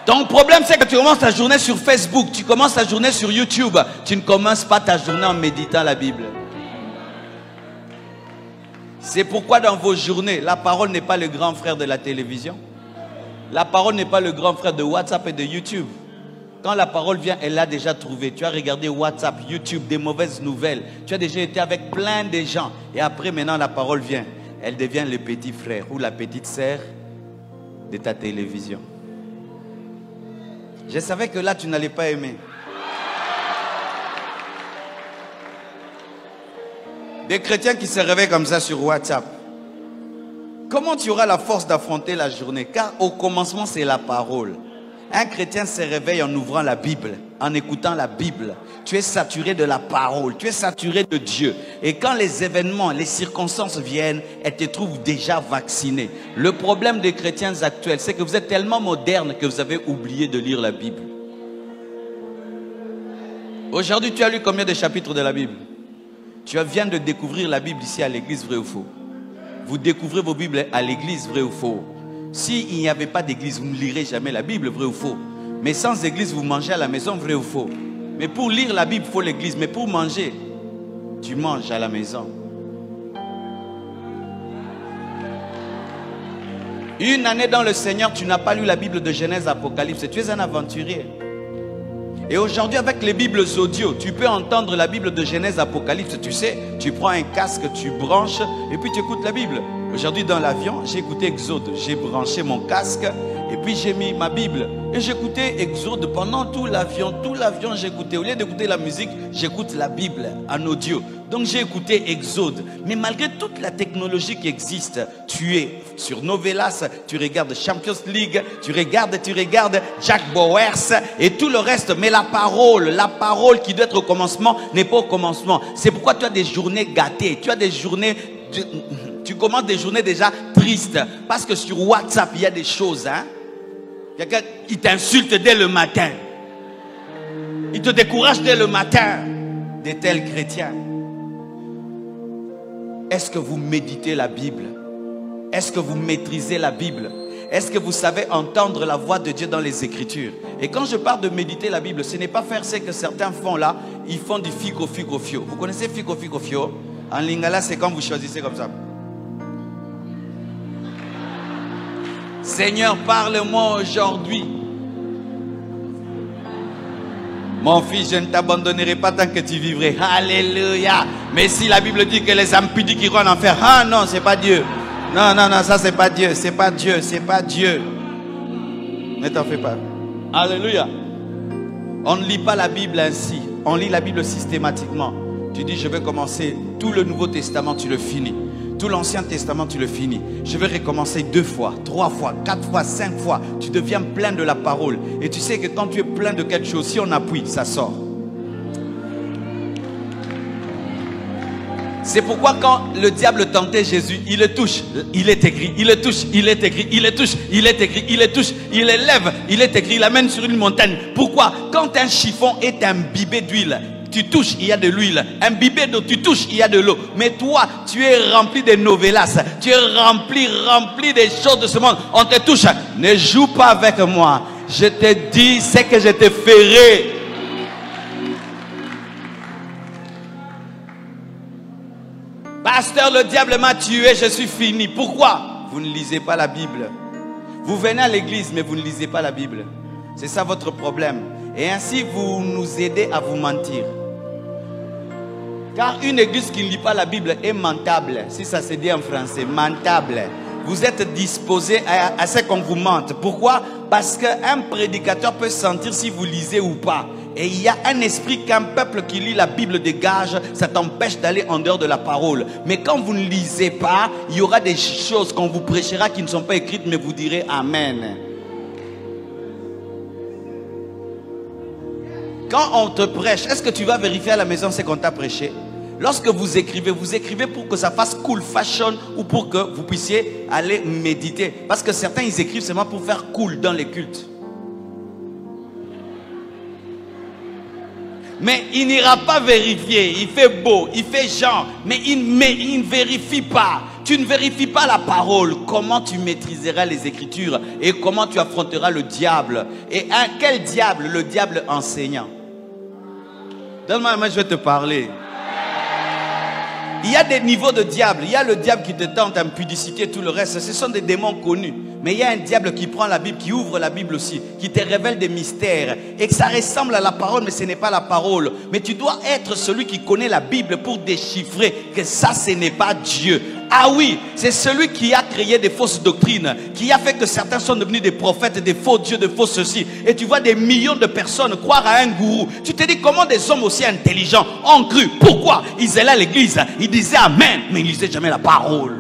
Ton problème, c'est que tu commences ta journée sur Facebook, tu commences ta journée sur YouTube. Tu ne commences pas ta journée en méditant la Bible. C'est pourquoi dans vos journées, la parole n'est pas le grand frère de la télévision. La parole n'est pas le grand frère de WhatsApp et de YouTube. Quand la parole vient, elle l'a déjà trouvé. Tu as regardé WhatsApp, YouTube, des mauvaises nouvelles. Tu as déjà été avec plein de gens. Et après, maintenant, la parole vient. Elle devient le petit frère ou la petite sœur de ta télévision. Je savais que là, tu n'allais pas aimer. Des chrétiens qui se réveillent comme ça sur WhatsApp. Comment tu auras la force d'affronter la journée? Car au commencement, c'est la parole. Un chrétien se réveille en ouvrant la Bible, en écoutant la Bible. Tu es saturé de la parole, tu es saturé de Dieu. Et quand les événements, les circonstances viennent, elles te trouvent déjà vacciné. Le problème des chrétiens actuels, c'est que vous êtes tellement modernes que vous avez oublié de lire la Bible. Aujourd'hui, tu as lu combien de chapitres de la Bible? Tu viens de découvrir la Bible ici à l'église, vrai ou faux? Vous découvrez vos Bibles à l'église, vrai ou faux? S'il n'y avait pas d'église, vous ne lirez jamais la Bible, vrai ou faux? Mais sans église, vous mangez à la maison, vrai ou faux? Mais pour lire la Bible, il faut l'église. Mais pour manger, tu manges à la maison. Une année dans le Seigneur, tu n'as pas lu la Bible de Genèse, Apocalypse. Tu es un aventurier. Et aujourd'hui, avec les Bibles audio, tu peux entendre la Bible de Genèse, Apocalypse. Tu sais, tu prends un casque, tu branches et puis tu écoutes la Bible. Aujourd'hui, dans l'avion, j'ai écouté Exode. J'ai branché mon casque et puis j'ai mis ma Bible. Et j'écoutais Exode pendant tout l'avion. Tout l'avion, j'écoutais. Au lieu d'écouter la musique, j'écoute la Bible en audio. Donc j'ai écouté Exode. Mais malgré toute la technologie qui existe, tu es sur Novelas, tu regardes Champions League, tu regardes Jack Bowers et tout le reste. Mais la parole qui doit être au commencement n'est pas au commencement. C'est pourquoi tu as des journées gâtées. Tu as des journées... Tu commences des journées déjà tristes. Parce que sur WhatsApp, il y a des choses. Quelqu'un qui t'insulte dès le matin. Il te décourage dès le matin. Des tels chrétiens. Est-ce que vous méditez la Bible? Est-ce que vous maîtrisez la Bible? Est-ce que vous savez entendre la voix de Dieu dans les Écritures? Et quand je parle de méditer la Bible, ce n'est pas faire ce que certains font là. Ils font du fico fio. Vous connaissez fico fio? En lingala, c'est quand vous choisissez comme ça. Seigneur, parle-moi aujourd'hui. Mon fils, je ne t'abandonnerai pas tant que tu vivrais. Alléluia. Mais si la Bible dit que les âmes pudiques iront en enfer, ah non, c'est pas Dieu. Non, ça c'est pas Dieu. C'est pas Dieu. Ne t'en fais pas. Alléluia. On ne lit pas la Bible ainsi. On lit la Bible systématiquement. Tu dis, je vais commencer tout le Nouveau Testament, tu le finis. Tout l'Ancien Testament, tu le finis. Je vais recommencer 2 fois, 3 fois, 4 fois, 5 fois. Tu deviens plein de la parole. Et tu sais que quand tu es plein de quelque chose, si on appuie, ça sort. C'est pourquoi quand le diable tentait Jésus, il le touche, il est écrit, il le touche, il est écrit, il le touche, il est écrit, il le touche, il l'élève, il est écrit, il l'amène sur une montagne. Pourquoi? Quand un chiffon est imbibé d'huile, tu touches, il y a de l'huile. Imbibé d'eau, tu touches, il y a de l'eau. Mais toi, tu es rempli de novelas. Tu es rempli des choses de ce monde. On te touche. Ne joue pas avec moi. Je te dis ce que je te ferai. Pasteur, le diable m'a tué, je suis fini. Pourquoi? Vous ne lisez pas la Bible. Vous venez à l'église, mais vous ne lisez pas la Bible. C'est ça votre problème. Et ainsi, vous nous aidez à vous mentir. Car une église qui ne lit pas la Bible est mentable. Si ça se dit en français, mentable. Vous êtes disposé à ce qu'on vous mente. Pourquoi? Parce qu'un prédicateur peut sentir si vous lisez ou pas. Et il y a un esprit qu'un peuple qui lit la Bible dégage, ça t'empêche d'aller en dehors de la parole. Mais quand vous ne lisez pas, il y aura des choses qu'on vous prêchera qui ne sont pas écrites, mais vous direz Amen. Quand on te prêche, est-ce que tu vas vérifier à la maison ce qu'on t'a prêché? Lorsque vous écrivez pour que ça fasse cool fashion ou pour que vous puissiez aller méditer. Parce que certains, ils écrivent seulement pour faire cool dans les cultes. Mais il n'ira pas vérifier. Il fait beau, il fait genre, mais il ne vérifie pas. tu ne vérifies pas la parole, comment tu maîtriseras les Écritures et comment tu affronteras le diable? Et quel diable? Le diable enseignant. Donne-moi, moi je vais te parler. Il y a des niveaux de diable. Il y a le diable qui te tente, impudicité, tout le reste. Ce sont des démons connus. Mais il y a un diable qui prend la Bible, qui ouvre la Bible aussi, qui te révèle des mystères. Et que ça ressemble à la parole, mais ce n'est pas la parole. Mais tu dois être celui qui connaît la Bible pour déchiffrer que ça, ce n'est pas Dieu. Ah oui, c'est celui qui a créé des fausses doctrines, qui a fait que certains sont devenus des prophètes, des faux dieux, des faux ceci. Et tu vois des millions de personnes croire à un gourou. Tu te dis comment des hommes aussi intelligents ont cru. Pourquoi? Ils allaient à l'église, ils disaient Amen, mais ils ne lisaient jamais la parole.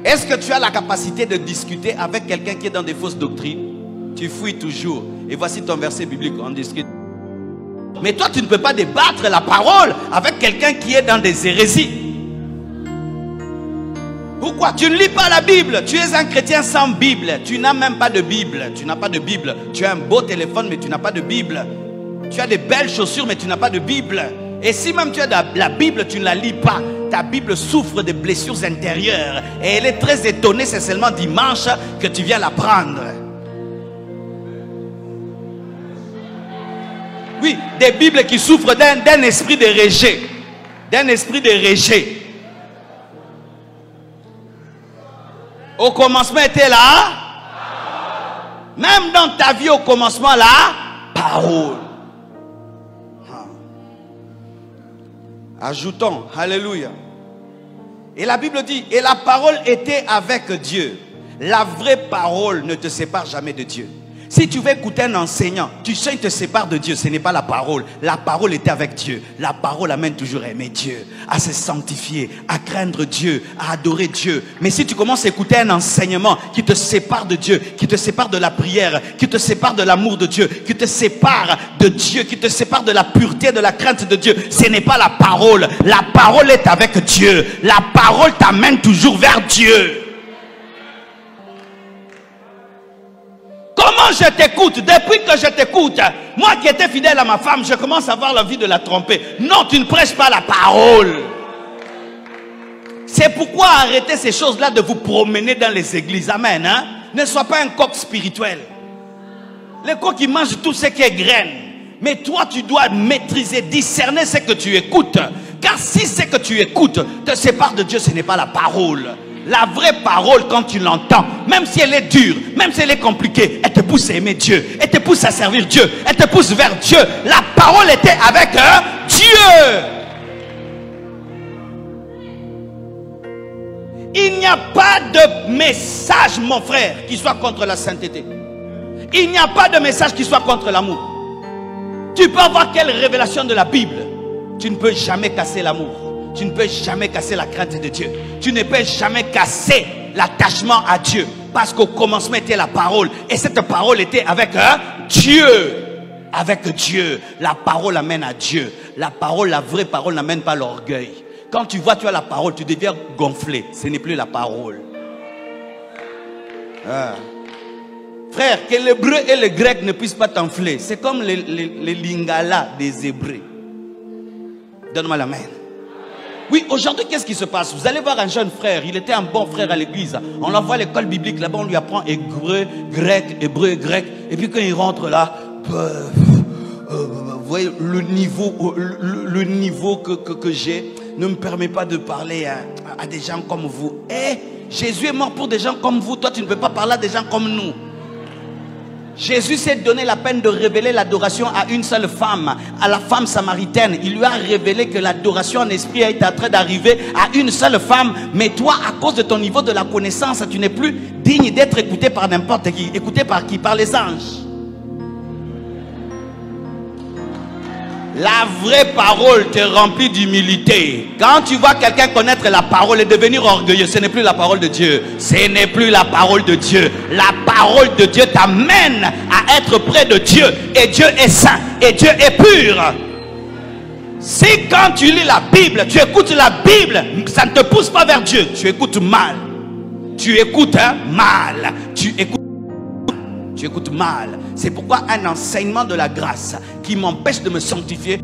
Est-ce que tu as la capacité de discuter avec quelqu'un qui est dans des fausses doctrines? Tu fouilles toujours. Et voici ton verset biblique, on discute. Mais toi, tu ne peux pas débattre la parole avec quelqu'un qui est dans des hérésies. Pourquoi? Tu ne lis pas la Bible. Tu es un chrétien sans Bible. Tu n'as même pas de Bible. Tu n'as pas de Bible. Tu as un beau téléphone, mais tu n'as pas de Bible. Tu as des belles chaussures, mais tu n'as pas de Bible. Et si même tu as la Bible, tu ne la lis pas. Ta Bible souffre de blessures intérieures. Et elle est très étonnée, c'est seulement dimanche que tu viens la prendre. Oui, des Bibles qui souffrent d'un esprit de rejet. D'un esprit de rejet. Au commencement était là. Même dans ta vie au commencement là, parole. Ajoutons, alléluia. Et la Bible dit, et la parole était avec Dieu. La vraie parole ne te sépare jamais de Dieu. Si tu veux écouter un enseignant, tu sais qu'il te sépare de Dieu, ce n'est pas la parole. La parole était avec Dieu. La parole amène toujours à aimer Dieu, à se sanctifier, à craindre Dieu, à adorer Dieu. Mais si tu commences à écouter un enseignement qui te sépare de Dieu, qui te sépare de la prière, qui te sépare de l'amour de Dieu, qui te sépare de Dieu, qui te sépare de la pureté, de la crainte de Dieu, ce n'est pas la parole. La parole est avec Dieu. La parole t'amène toujours vers Dieu. Comment je t'écoute? Depuis que je t'écoute, moi qui étais fidèle à ma femme, je commence à avoir l'envie de la tromper. Non, tu ne prêches pas la parole. C'est pourquoi arrêtez ces choses-là de vous promener dans les églises. Amen. Hein? Ne sois pas un coq spirituel. Le coq qui mange tout ce qui est graine. Mais toi, tu dois maîtriser, discerner ce que tu écoutes. Car si ce que tu écoutes te sépare de Dieu, ce n'est pas la parole. La vraie parole, quand tu l'entends, même si elle est dure, même si elle est compliquée, elle te pousse à aimer Dieu, elle te pousse à servir Dieu, elle te pousse vers Dieu. La parole était avec Dieu. Il n'y a pas de message, mon frère, qui soit contre la sainteté. Il n'y a pas de message qui soit contre l'amour. Tu peux avoir quelle révélation de la Bible, tu ne peux jamais casser l'amour. Tu ne peux jamais casser la crainte de Dieu. Tu ne peux jamais casser l'attachement à Dieu. Parce qu'au commencement était la parole. Et cette parole était avec Dieu. Avec Dieu. La parole amène à Dieu. La parole, la vraie parole n'amène pas l'orgueil. Quand tu vois, tu as la parole, tu deviens gonflé. Ce n'est plus la parole. Frère, que l'hébreu et le grec ne puissent pas t'enfler. C'est comme les lingala des hébreux. Donne-moi la main. Oui, aujourd'hui, qu'est-ce qui se passe? Vous allez voir un jeune frère, il était un bon frère à l'église. On l'envoie à l'école biblique, là-bas on lui apprend hébreu, grec, et puis quand il rentre là, vous voyez, le niveau que j'ai ne me permet pas de parler à des gens comme vous. Eh, Jésus est mort pour des gens comme vous, toi tu ne peux pas parler à des gens comme nous. Jésus s'est donné la peine de révéler l'adoration à une seule femme, à la femme samaritaine. Il lui a révélé que l'adoration en esprit est en train d'arriver à une seule femme. Mais toi, à cause de ton niveau de la connaissance, tu n'es plus digne d'être écouté par n'importe qui. Écouté par qui? Par les anges. La vraie parole te remplit d'humilité. Quand tu vois quelqu'un connaître la parole et devenir orgueilleux, ce n'est plus la parole de Dieu. Ce n'est plus la parole de Dieu. La parole de Dieu t'amène à être près de Dieu. Et Dieu est saint. Et Dieu est pur. Si quand tu lis la Bible, tu écoutes la Bible, ça ne te pousse pas vers Dieu. Tu écoutes mal. Tu écoutes mal. Tu écoutes mal. C'est pourquoi un enseignement de la grâce qui m'empêche de me sanctifier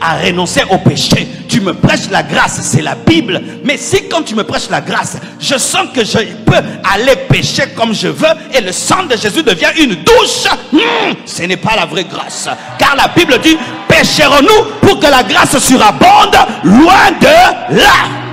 à renoncer au péché. Tu me prêches la grâce, c'est la Bible. Mais si quand tu me prêches la grâce, je sens que je peux aller pécher comme je veux et le sang de Jésus devient une douche, ce n'est pas la vraie grâce. Car la Bible dit, pécherons-nous pour que la grâce surabonde? Loin de là.